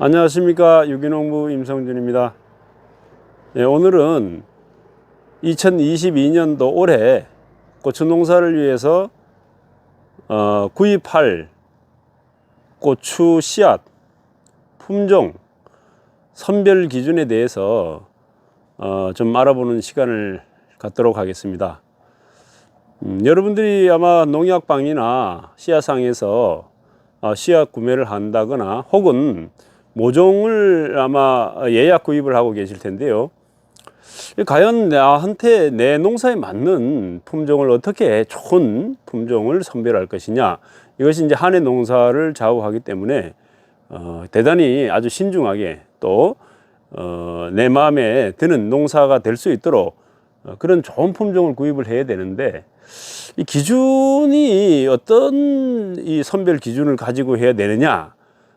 안녕하십니까. 유기농부 임성준입니다. 오늘은 2022년도 올해 고추 농사를 위해서 구입할 고추 씨앗, 품종, 선별 기준에 대해서 좀 알아보는 시간을 갖도록 하겠습니다. 여러분들이 아마 농약방이나 씨앗상에서 씨앗 구매를 한다거나 혹은 모종을 아마 예약 구입을 하고 계실 텐데요. 과연 나한테 내 농사에 맞는 품종을 어떻게 좋은 품종을 선별할 것이냐, 이것이 이제 한 해 농사를 좌우하기 때문에 대단히 아주 신중하게 또 내 마음에 드는 농사가 될 수 있도록 그런 좋은 품종을 구입을 해야 되는데, 이 기준이 어떤 이 선별 기준을 가지고 해야 되느냐,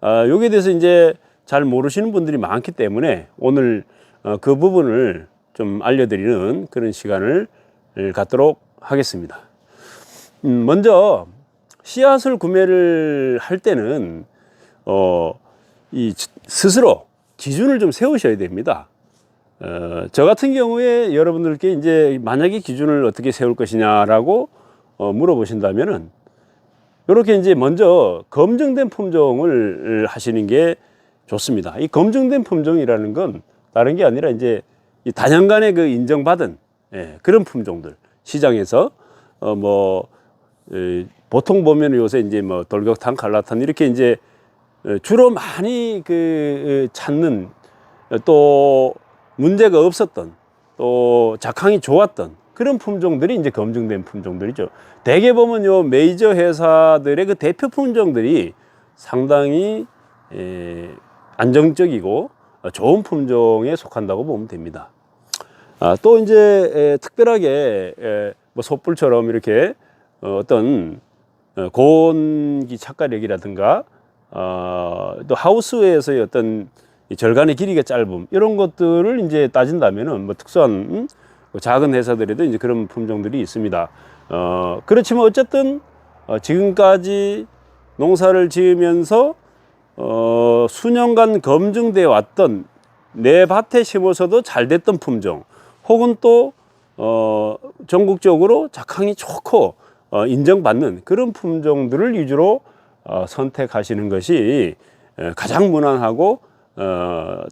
여기에 대해서 이제 잘 모르시는 분들이 많기 때문에 오늘 그 부분을 좀 알려드리는 그런 시간을 갖도록 하겠습니다. 먼저 씨앗을 구매를 할 때는 스스로 기준을 좀 세우셔야 됩니다. 저 같은 경우에 여러분들께 이제 만약에 기준을 어떻게 세울 것이냐라고 물어보신다면은, 이렇게 이제 먼저 검증된 품종을 하시는 게 좋습니다. 이 검증된 품종이라는 건 다른 게 아니라 이제 이 단연간에 그 인정받은 그런 품종들, 시장에서 보통 보면 요새 이제 뭐 돌격탄, 갈라탄 이렇게 이제 주로 많이 찾는, 또 문제가 없었던, 또 작황이 좋았던 그런 품종들이 이제 검증된 품종들이죠. 대개 보면 요 메이저 회사들의 그 대표 품종들이 상당히 안정적이고 좋은 품종에 속한다고 보면 됩니다. 또 이제 특별하게 뭐 솥불처럼 이렇게 어떤 고온기 착과력이라든가 또 하우스에서의 어떤 절간의 길이가 짧음, 이런 것들을 이제 따진다면은 뭐 특수한 작은 회사들에도 이제 그런 품종들이 있습니다. 그렇지만 어쨌든 지금까지 농사를 지으면서 수년간 검증되어 왔던, 내 밭에 심어서도 잘 됐던 품종, 혹은 또 전국적으로 작황이 좋고 인정받는 그런 품종들을 위주로 선택하시는 것이 가장 무난하고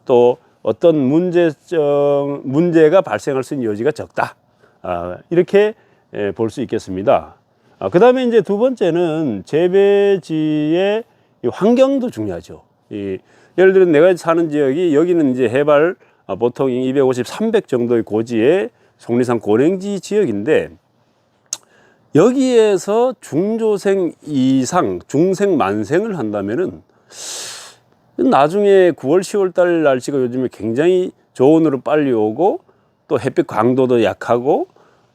또 어떤 문제가 발생할 수 있는 여지가 적다, 이렇게 볼 수 있겠습니다. 그 다음에 이제 두 번째는 재배지의 환경도 중요하죠. 예를 들어 내가 사는 지역이, 여기는 이제 해발 보통 250, 300 정도의 고지의 속리산 고랭지 지역인데, 여기에서 중조생 이상, 중생 만생을 한다면은 나중에 9월, 10월 달 날씨가 요즘에 굉장히 저온으로 빨리 오고, 또 햇빛 강도도 약하고,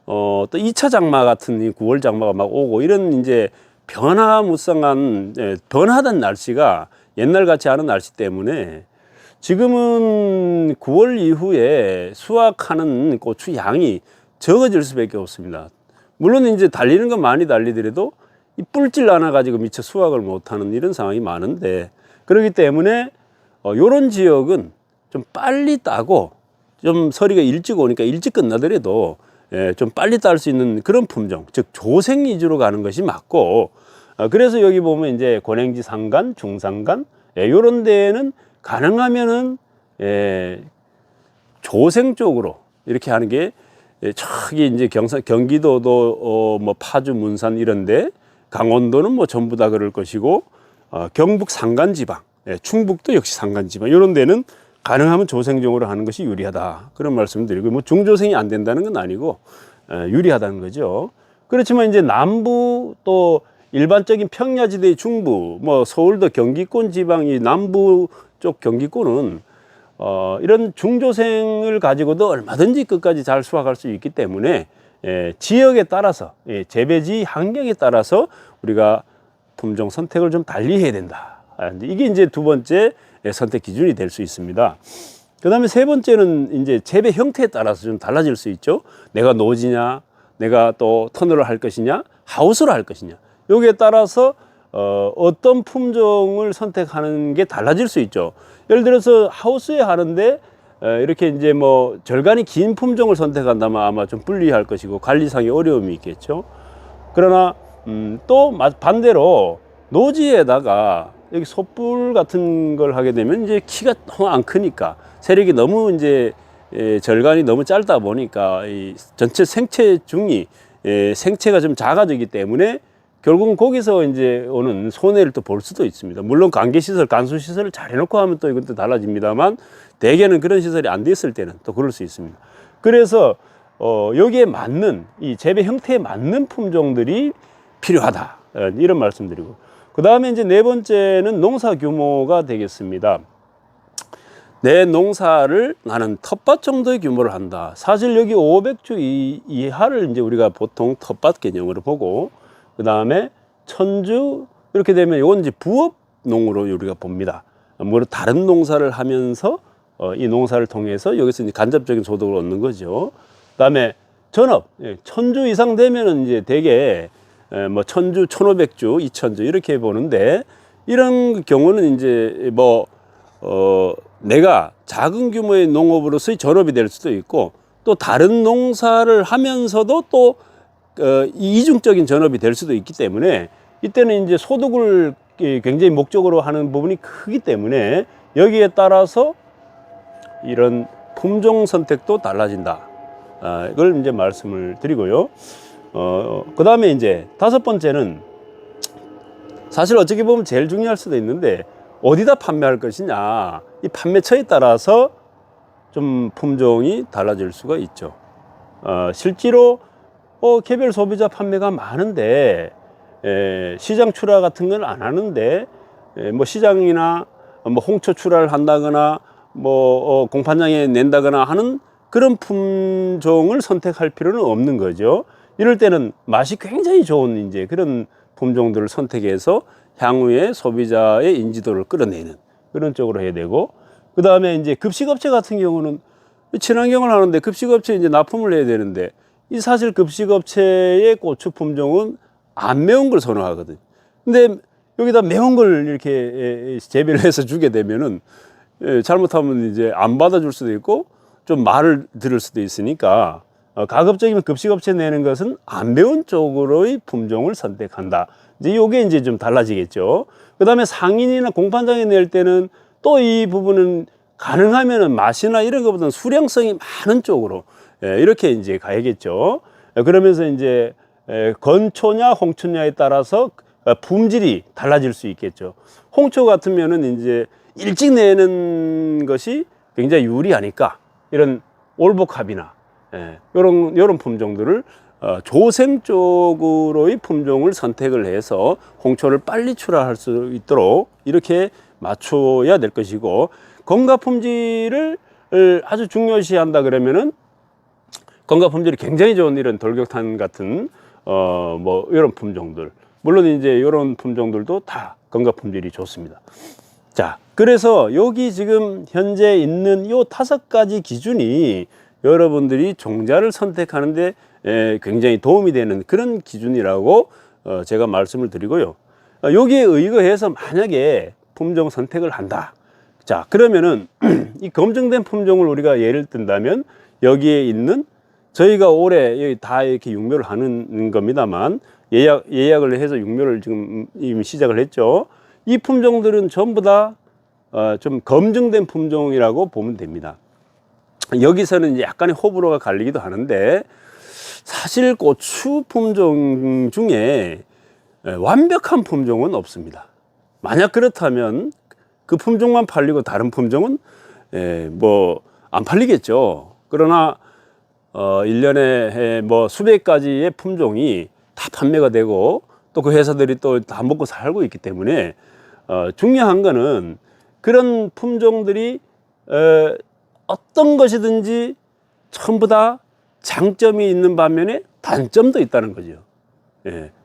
또 2차 장마 같은 이 9월 장마가 막 오고, 이런 이제 변화무쌍한, 변하던 날씨가 옛날 같지 않은 날씨 때문에 지금은 9월 이후에 수확하는 고추 양이 적어질 수밖에 없습니다. 물론 이제 달리는 건 많이 달리더라도 이 뿔질 않아 가지고 미처 수확을 못하는 이런 상황이 많은데, 그렇기 때문에 요런 지역은 좀 빨리 따고, 좀 서리가 일찍 오니까 일찍 끝나더라도 좀 빨리 딸 수 있는 그런 품종, 즉 조생 위주로 가는 것이 맞고, 그래서 여기 보면 이제 고랭지 상간, 중상간 요런 데에는 가능하면은 조생 쪽으로 이렇게 하는 게, 저기 이제 경기도도 뭐 파주, 문산 이런데, 강원도는 뭐 전부 다 그럴 것이고, 경북 산간지방, 충북도 역시 산간지방, 이런 데는 가능하면 조생종으로 하는 것이 유리하다, 그런 말씀드리고, 뭐 중조생이 안 된다는 건 아니고 유리하다는 거죠. 그렇지만 이제 남부, 또 일반적인 평야지대의 중부, 뭐 서울도 경기권 지방이 남부 쪽 경기권은 이런 중조생을 가지고도 얼마든지 끝까지 잘 수확할 수 있기 때문에 지역에 따라서, 재배지 환경에 따라서 우리가 품종 선택을 좀 달리 해야 된다. 이게 이제 두 번째 선택 기준이 될 수 있습니다. 그 다음에 세 번째는 이제 재배 형태에 따라서 좀 달라질 수 있죠. 내가 노지냐, 내가 또 터널을 할 것이냐, 하우스를 할 것이냐, 여기에 따라서 어떤 품종을 선택하는 게 달라질 수 있죠. 예를 들어서 하우스에 하는데 이렇게 이제 뭐 절간이 긴 품종을 선택한다면 아마 좀 불리할 것이고 관리상의 어려움이 있겠죠. 그러나 또 반대로 노지에다가 여기 솥불 같은 걸 하게 되면 이제 키가 너무 안 크니까 세력이 너무 이제 절간이 너무 짧다 보니까 이 전체 생체 중이 생체가 좀 작아지기 때문에 결국은 거기서 이제 오는 손해를 또 볼 수도 있습니다. 물론 관계시설, 간수시설을 잘 해놓고 하면 또 이것도 달라집니다만 대개는 그런 시설이 안 됐을 때는 또 그럴 수 있습니다. 그래서 여기에 맞는 이 재배 형태에 맞는 품종들이 필요하다. 이런 말씀드리고 그 다음에 이제 네 번째는 농사 규모가 되겠습니다. 내 농사를 나는 텃밭 정도의 규모를 한다. 사실 여기 500주 이하를 이제 우리가 보통 텃밭 개념으로 보고 그 다음에 1000주 이렇게 되면 이건 이제 부업 농으로 우리가 봅니다. 뭐 다른 농사를 하면서 이 농사를 통해서 여기서 이제 간접적인 소득을 얻는 거죠. 그 다음에 전업 1000주 이상 되면은 이제 대개 뭐 1000주, 1500주, 2000주 이렇게 보는데 이런 경우는 이제 뭐 내가 작은 규모의 농업으로서의 전업이 될 수도 있고 또 다른 농사를 하면서도 또 이중적인 전업이 될 수도 있기 때문에 이때는 이제 소득을 굉장히 목적으로 하는 부분이 크기 때문에 여기에 따라서 이런 품종 선택도 달라진다. 이걸 이제 말씀을 드리고요. 그 다음에 이제 다섯 번째는 사실 어떻게 보면 제일 중요할 수도 있는데 어디다 판매할 것이냐. 이 판매처에 따라서 좀 품종이 달라질 수가 있죠. 실제로 개별 소비자 판매가 많은데 시장 출하 같은 건 안 하는데 뭐 시장이나 뭐 홍초 출하를 한다거나 뭐 공판장에 낸다거나 하는 그런 품종을 선택할 필요는 없는 거죠. 이럴 때는 맛이 굉장히 좋은 이제 그런 품종들을 선택해서 향후에 소비자의 인지도를 끌어내는 그런 쪽으로 해야 되고, 그 다음에 이제 급식업체 같은 경우는 친환경을 하는데 급식업체에 이제 납품을 해야 되는데 이 사실 급식업체의 고추 품종은 안 매운 걸 선호하거든. 근데 여기다 매운 걸 이렇게 재배를 해서 주게 되면은 잘못하면 이제 안 받아줄 수도 있고 좀 말을 들을 수도 있으니까 가급적이면 급식업체 내는 것은 안 매운 쪽으로의 품종을 선택한다. 이제 요게 이제 좀 달라지겠죠. 그 다음에 상인이나 공판장에 낼 때는 또 이 부분은 가능하면은 맛이나 이런 것보다는 수량성이 많은 쪽으로 이렇게 이제 가야겠죠. 그러면서 이제 건초냐 홍초냐에 따라서 품질이 달라질 수 있겠죠. 홍초 같으면은 이제 일찍 내는 것이 굉장히 유리하니까 이런 올복합이나 이런 품종들을 조생 쪽으로의 품종을 선택을 해서 홍초를 빨리 출하할 수 있도록 이렇게 맞춰야 될 것이고, 건강 품질을 아주 중요시한다 그러면은 건강 품질이 굉장히 좋은 이런 돌격탄 같은 뭐 이런 품종들, 물론 이제 이런 품종들도 다 건강 품질이 좋습니다. 자, 그래서 여기 지금 현재 있는 요 5가지 기준이 여러분들이 종자를 선택하는데 굉장히 도움이 되는 그런 기준이라고 제가 말씀을 드리고요. 여기에 의거해서 만약에 품종 선택을 한다. 자, 그러면은 이 검증된 품종을 우리가 예를 든다면 여기에 있는 저희가 올해 여기 다 이렇게 육묘를 하는 겁니다만 예약을 해서 육묘를 지금 이미 시작을 했죠. 이 품종들은 전부 다 좀 검증된 품종이라고 보면 됩니다. 여기서는 이제 약간의 호불호가 갈리기도 하는데 사실 고추 품종 중에 완벽한 품종은 없습니다. 만약 그렇다면 그 품종만 팔리고 다른 품종은 뭐 안 팔리겠죠. 그러나 1년에 뭐 수백 가지의 품종이 다 판매가 되고 또 그 회사들이 또 다 먹고 살고 있기 때문에 중요한 거는 그런 품종들이 어떤 것이든지 전부 다 장점이 있는 반면에 단점도 있다는 거죠.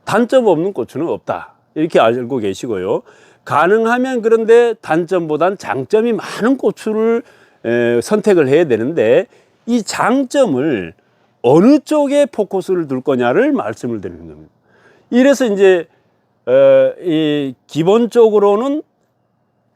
단점 없는 고추는 없다. 이렇게 알고 계시고요. 가능하면 그런데 단점보단 장점이 많은 고추를 선택을 해야 되는데 이 장점을 어느 쪽에 포커스를 둘 거냐를 말씀을 드리는 겁니다. 이래서 이제 이 기본적으로는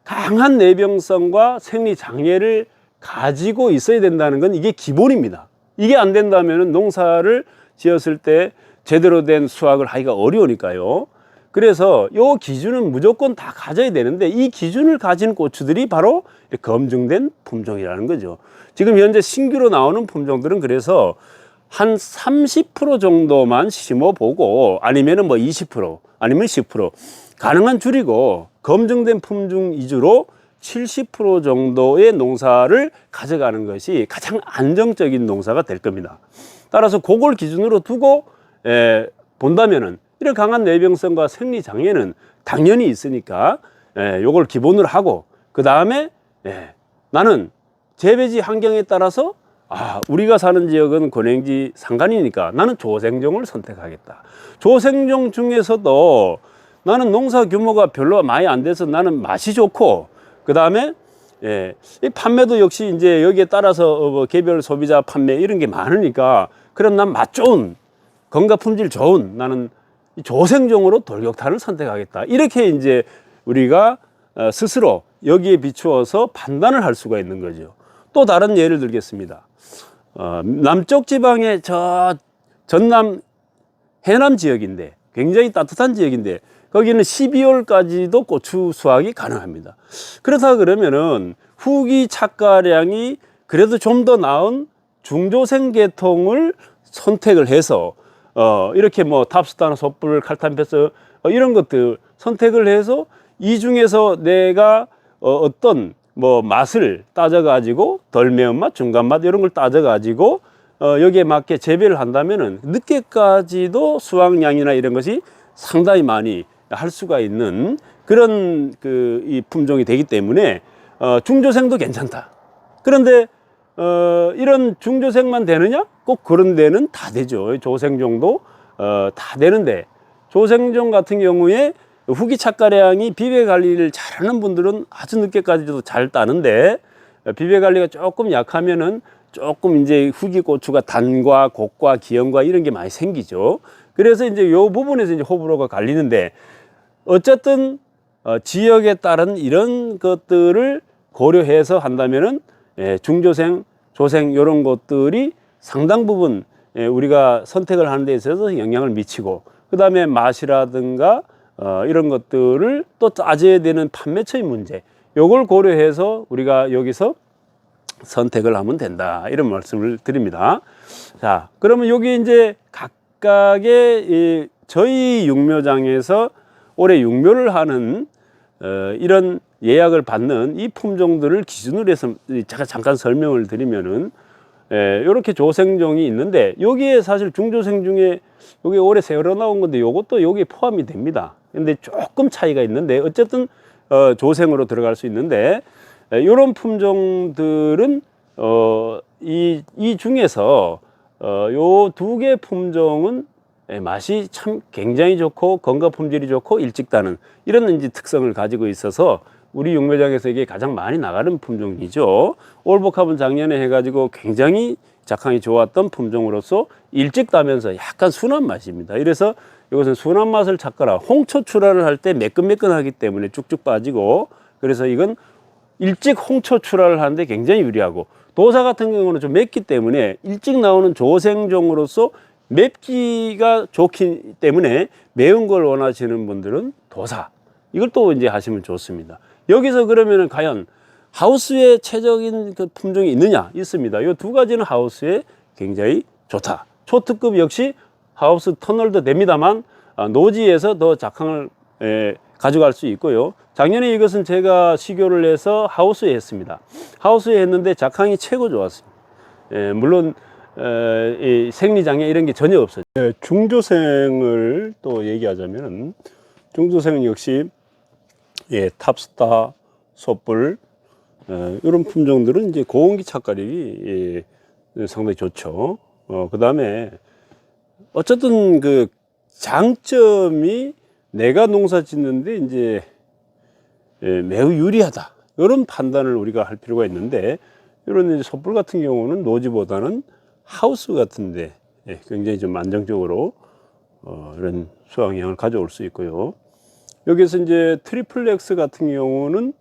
강한 내병성과 생리 장애를 가지고 있어야 된다는 건 이게 기본입니다. 이게 안 된다면 농사를 지었을 때 제대로 된 수확을 하기가 어려우니까요. 그래서 이 기준은 무조건 다 가져야 되는데 이 기준을 가진 고추들이 바로 검증된 품종이라는 거죠. 지금 현재 신규로 나오는 품종들은 그래서 한 30% 정도만 심어보고 아니면은 뭐 20% 아니면 10% 가능한 줄이고 검증된 품종 위주로 70% 정도의 농사를 가져가는 것이 가장 안정적인 농사가 될 겁니다. 따라서 그걸 기준으로 두고 본다면은 이런 강한 내병성과 생리 장애는 당연히 있으니까 요걸 기본으로 하고 그 다음에 나는 재배지 환경에 따라서 우리가 사는 지역은 고랭지 산간이니까 나는 조생종을 선택하겠다. 조생종 중에서도 나는 농사 규모가 별로 많이 안 돼서 나는 맛이 좋고 그 다음에 이 판매도 역시 이제 여기에 따라서 개별 소비자 판매 이런 게 많으니까 그럼 난 맛 좋은 건강 품질 좋은 나는 조생종으로 돌격탄을 선택하겠다. 이렇게 이제 우리가 스스로 여기에 비추어서 판단을 할 수가 있는 거죠. 또 다른 예를 들겠습니다. 남쪽 지방의 저 전남 해남 지역인데 굉장히 따뜻한 지역인데 거기는 12월까지도 고추 수확이 가능합니다. 그렇다 그러면은 후기 착과량이 그래도 좀 더 나은 중조생 계통을 선택을 해서 이렇게 뭐 탑스타나 솥불, 칼탄패스 이런 것들 선택을 해서 이 중에서 내가 어떤 뭐 맛을 따져 가지고 덜 매운맛, 중간맛 이런 걸 따져 가지고 여기에 맞게 재배를 한다면은 늦게까지도 수확량이나 이런 것이 상당히 많이 할 수가 있는 그런 이 품종이 되기 때문에 중조생도 괜찮다. 그런데 이런 중조생만 되느냐? 꼭 그런 데는 다 되죠. 조생종도 다 되는데 조생종 같은 경우에 후기 착과량이 비배 관리를 잘하는 분들은 아주 늦게까지도 잘 따는데 비배 관리가 조금 약하면은 조금 이제 후기 고추가 단과 곡과 기형과 이런 게 많이 생기죠. 그래서 이제 이 부분에서 이제 호불호가 갈리는데 어쨌든 지역에 따른 이런 것들을 고려해서 한다면은 중조생, 조생 이런 것들이 상당 부분 우리가 선택을 하는 데 있어서 영향을 미치고 그 다음에 맛이라든가 이런 것들을 또 따져야 되는 판매처의 문제 요걸 고려해서 우리가 여기서 선택을 하면 된다 이런 말씀을 드립니다. 자, 그러면 여기 이제 각각의 저희 육묘장에서 올해 육묘를 하는 이런 예약을 받는 이 품종들을 기준으로 해서 제가 잠깐 설명을 드리면은 이렇게 조생종이 있는데 여기에 사실 중조생 중에 여기 올해 새로 나온 건데 요것도 여기에 포함이 됩니다. 근데 조금 차이가 있는데 어쨌든 조생으로 들어갈 수 있는데 이런 품종들은 이 중에서 요 두 개 품종은 맛이 참 굉장히 좋고 건강 품질이 좋고 일찍 따는 이런 이제 특성을 가지고 있어서 우리 육묘장에서 이게 가장 많이 나가는 품종이죠. 올복합은 작년에 해가지고 굉장히 작황이 좋았던 품종으로서 일찍 따면서 약간 순한 맛입니다. 이래서 이것은 순한 맛을 찾거나 홍초 출하를 할 때 매끈매끈하기 때문에 쭉쭉 빠지고 그래서 이건 일찍 홍초 출하를 하는데 굉장히 유리하고 도사 같은 경우는 좀 맵기 때문에 일찍 나오는 조생종으로서 맵기가 좋기 때문에 매운 걸 원하시는 분들은 도사 이걸 또 이제 하시면 좋습니다. 여기서 그러면은 과연 하우스에 최적인 그 품종이 있느냐? 있습니다. 이 두 가지는 하우스에 굉장히 좋다. 초특급 역시 하우스 터널도 됩니다만 노지에서 더 작황을 가져갈 수 있고요. 작년에 이것은 제가 시교를 해서 하우스에 했습니다. 하우스에 했는데 작황이 최고 좋았습니다. 물론 이 생리장애 이런 게 전혀 없어요. 중조생을 또 얘기하자면 중조생은 역시 탑스타, 솥불 이런 품종들은 이제 고온기 착과력이 상당히 좋죠. 그 다음에 어쨌든 그 장점이 내가 농사 짓는데 이제 매우 유리하다 이런 판단을 우리가 할 필요가 있는데 이런 이제 솥불 같은 경우는 노지보다는 하우스 같은데 굉장히 좀 안정적으로 이런 수확량을 가져올 수 있고요. 여기서 이제 트리플 X 같은 경우는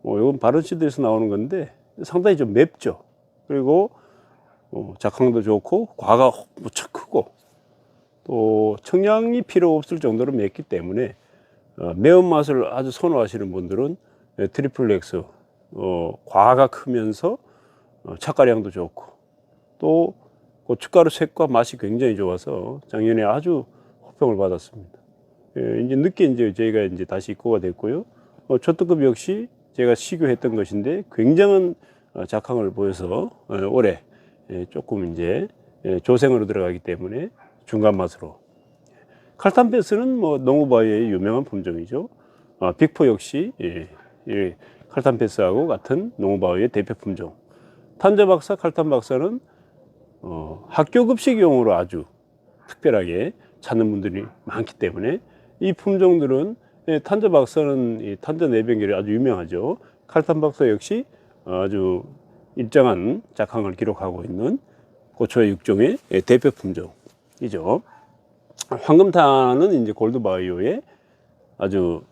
이건 바른시드에서 나오는 건데 상당히 좀 맵죠. 그리고 작황도 좋고 과가 무척 크고 또 청량이 필요 없을 정도로 맵기 때문에 매운맛을 아주 선호하시는 분들은 트리플 X 과가 크면서 착가량도 좋고 또 고춧가루 색과 맛이 굉장히 좋아서 작년에 아주 호평을 받았습니다. 이제 늦게 이제 저희가 이제 다시 입고가 됐고요. 초특급 역시 제가 시교했던 것인데 굉장한 작황을 보여서 올해 조금 이제 조생으로 들어가기 때문에 중간 맛으로. 칼탄패스는 뭐 농후바이오의 유명한 품종이죠. 빅포 역시 칼탄패스하고 같은 농후바이오의 대표 품종. 탄저박사, 칼탄박사는 학교 급식용으로 아주 특별하게 찾는 분들이 많기 때문에 이 품종들은 탄저박사는 탄저 내병결이 아주 유명하죠. 칼탄박사 역시 아주 일정한 작황을 기록하고 있는 고초의 육종의 대표 품종이죠. 황금탄은 이제 골드바이오의 아주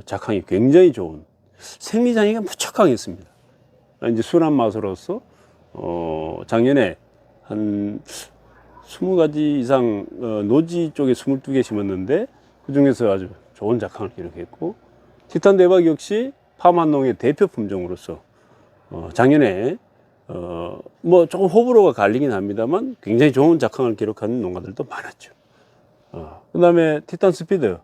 작황이 굉장히 좋은 생리장애가 무척 강했습니다. 이제 순한 맛으로서 작년에 한 20가지 이상 노지 쪽에 22개 심었는데 그 중에서 아주 좋은 작황을 기록했고, 티탄 대박 역시 파만농의 대표 품종으로서 작년에 뭐 조금 호불호가 갈리긴 합니다만 굉장히 좋은 작황을 기록하는 농가들도 많았죠. 그 다음에 티탄 스피드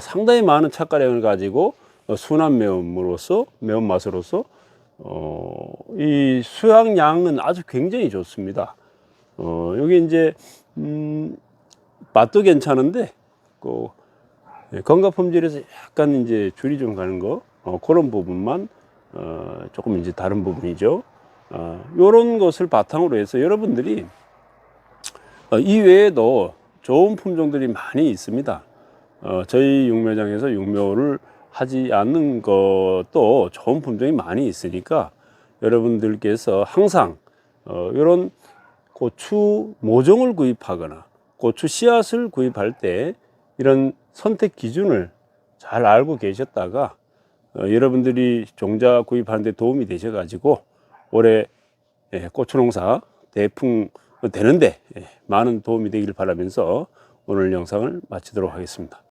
상당히 많은 착가량을 가지고 순한 매운으로서 매운맛으로서 이 수확량은 아주 굉장히 좋습니다. 여기 이제 맛도 괜찮은데 그 건강 품질에서 약간 이제 줄이 좀 가는 거 그런 부분만 조금 이제 다른 부분이죠. 요런 것을 바탕으로 해서 여러분들이 이 외에도 좋은 품종들이 많이 있습니다. 저희 육묘장에서 육묘를 하지 않는 것도 좋은 품종이 많이 있으니까 여러분들께서 항상 이런 고추 모종을 구입하거나 고추 씨앗을 구입할 때 이런 선택 기준을 잘 알고 계셨다가 여러분들이 종자 구입하는 데 도움이 되셔 가지고 올해 고추 농사 대풍 되는데 많은 도움이 되기를 바라면서 오늘 영상을 마치도록 하겠습니다.